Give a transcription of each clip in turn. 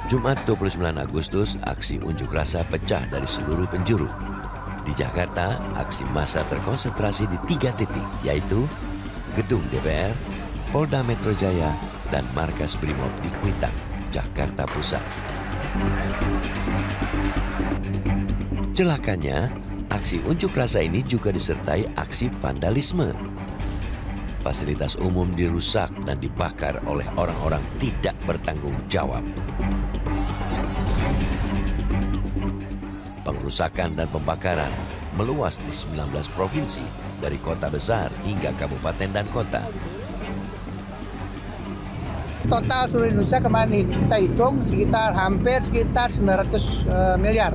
Jumat 29 Agustus, aksi unjuk rasa pecah dari seluruh penjuru. Di Jakarta, aksi massa terkonsentrasi di 3 titik, yaitu Gedung DPR, Polda Metro Jaya, dan Markas Brimob di Kuitang, Jakarta Pusat. Celakanya, aksi unjuk rasa ini juga disertai aksi vandalisme. Fasilitas umum dirusak dan dibakar oleh orang-orang tidak bertanggung jawab. Pengrusakan dan pembakaran meluas di 19 provinsi, dari kota besar hingga kabupaten dan kota. Total seluruh Indonesia kemarin kita hitung hampir sekitar 900 miliar.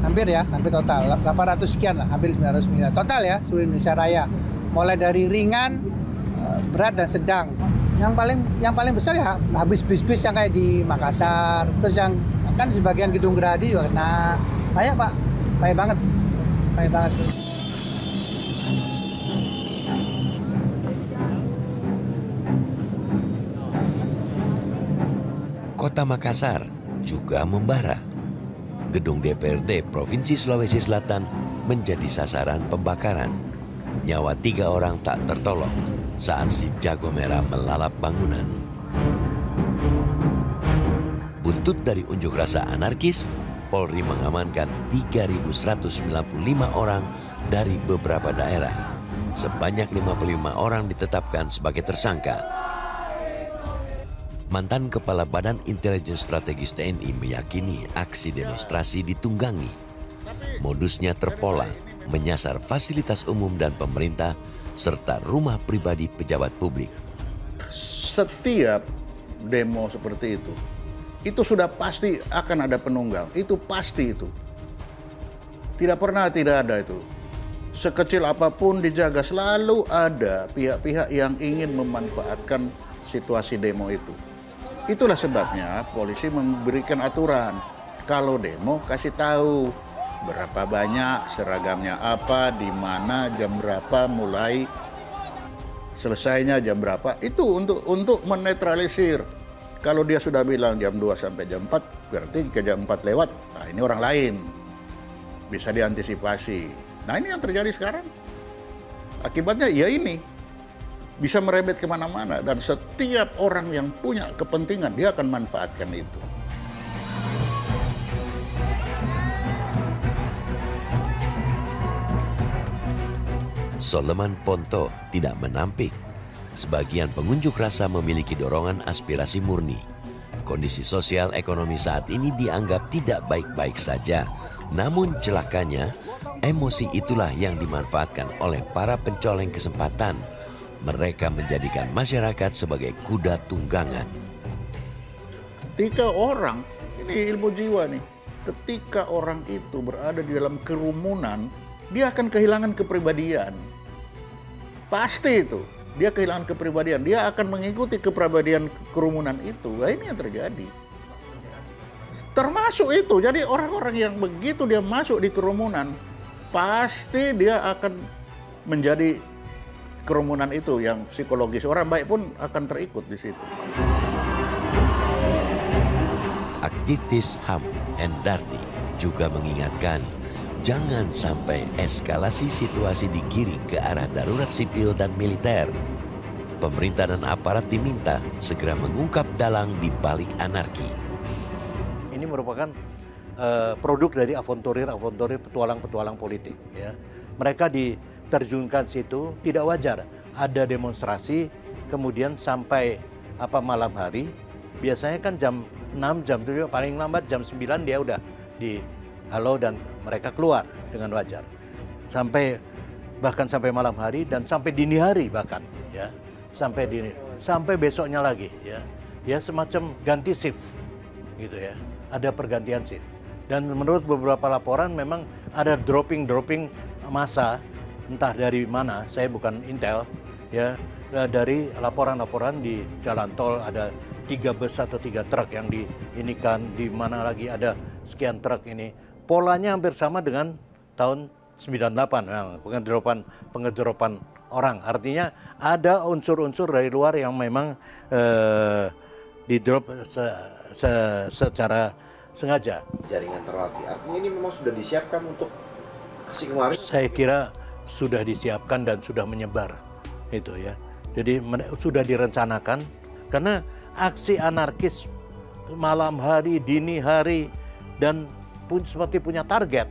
Hampir total, 800 sekian lah, hampir 900 miliar. Total ya, seluruh Indonesia Raya. Mulai dari ringan, berat dan sedang. Yang paling besar ya habis bis-bis yang kayak di Makassar. Terus yang kan sebagian gedung gerahadi juga kena. Banyak Pak, banyak banget. Kota Makassar juga membara. Gedung DPRD Provinsi Sulawesi Selatan menjadi sasaran pembakaran. Nyawa 3 orang tak tertolong saat si jago merah melalap bangunan. Buntut dari unjuk rasa anarkis, Polri mengamankan 3.195 orang dari beberapa daerah. Sebanyak 55 orang ditetapkan sebagai tersangka. Mantan Kepala Badan Intelijen Strategis TNI meyakini aksi demonstrasi ditunggangi. Modusnya terpola, menyasar fasilitas umum dan pemerintah, serta rumah pribadi pejabat publik. Setiap demo seperti itu sudah pasti akan ada penunggang. Itu pasti itu. Tidak pernah tidak ada itu. Sekecil apapun dijaga, selalu ada pihak-pihak yang ingin memanfaatkan situasi demo itu. Itulah sebabnya polisi memberikan aturan. Kalau demo kasih tahu berapa banyak, seragamnya apa, di mana, jam berapa, mulai selesainya jam berapa. Itu untuk menetralisir. Kalau dia sudah bilang jam 2 sampai jam 4, berarti ke jam 4 lewat. Nah, ini orang lain. Bisa diantisipasi. Nah, ini yang terjadi sekarang. Akibatnya ya ini. Bisa merebet kemana-mana. Dan setiap orang yang punya kepentingan, dia akan manfaatkan itu. Soleman Ponto tidak menampik. Sebagian pengunjuk rasa memiliki dorongan aspirasi murni. Kondisi sosial ekonomi saat ini dianggap tidak baik-baik saja. Namun celakanya, emosi itulah yang dimanfaatkan oleh para pencoleng kesempatan. Mereka menjadikan masyarakat sebagai kuda tunggangan. Ketika orang, ini ilmu jiwa nih, ketika orang itu berada di dalam kerumunan, dia akan kehilangan kepribadian. Pasti itu. Dia kehilangan kepribadian, dia akan mengikuti kepribadian kerumunan itu. Nah, ini yang terjadi. Termasuk itu, jadi orang-orang yang begitu dia masuk di kerumunan, pasti dia akan menjadi kerumunan itu yang psikologis. Orang baik pun akan terikut di situ. Aktivis HAM Endardi juga mengingatkan, jangan sampai eskalasi situasi digiring ke arah darurat sipil dan militer. Pemerintah dan aparat diminta segera mengungkap dalang di balik anarki. Ini merupakan produk dari avonturir petualang-petualang politik. Ya. Mereka diterjunkan situ tidak wajar. Ada demonstrasi, kemudian sampai malam hari. Biasanya kan jam 6, jam 7, paling lambat jam 9 dia udah dihalau dan mereka keluar dengan wajar. Bahkan sampai malam hari dan sampai dini hari bahkan ya. Sampai besoknya lagi ya. Ya semacam ganti shift gitu ya. Ada pergantian shift. Dan menurut beberapa laporan memang ada dropping massa entah dari mana, saya bukan intel ya, dari laporan-laporan di jalan tol ada 3 bus atau 3 truk yang diinikan, di mana lagi ada sekian truk ini. Polanya hampir sama dengan tahun 98, memang pengedropan orang. Artinya ada unsur-unsur dari luar yang memang di drop secara sengaja. Jaringan terlatih, artinya ini memang sudah disiapkan untuk aksi kemarin? Saya kira sudah disiapkan dan sudah menyebar, itu ya. Jadi sudah direncanakan, karena aksi anarkis malam hari, dini hari, dan seperti punya target,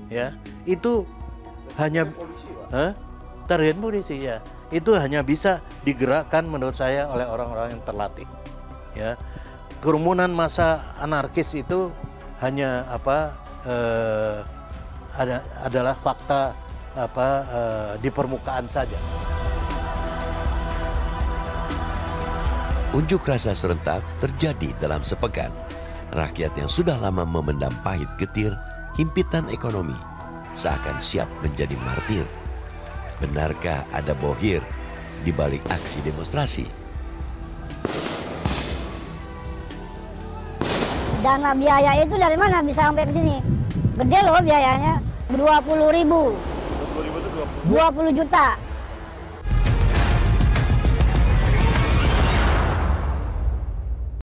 ya, itu hanya target polisi, ya, itu hanya bisa digerakkan menurut saya oleh orang-orang yang terlatih, ya. Kerumunan massa anarkis itu hanya adalah fakta di permukaan saja. Unjuk rasa serentak terjadi dalam sepekan. Rakyat yang sudah lama memendam pahit getir, himpitan ekonomi, seakan siap menjadi martir. Benarkah ada bohir di balik aksi demonstrasi? Dana biaya itu dari mana bisa sampai ke sini? Gede loh biayanya, 20.000. 20 juta.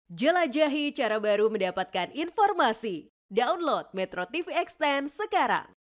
Jelajahi cara baru mendapatkan informasi. Download Metro TV Extend sekarang.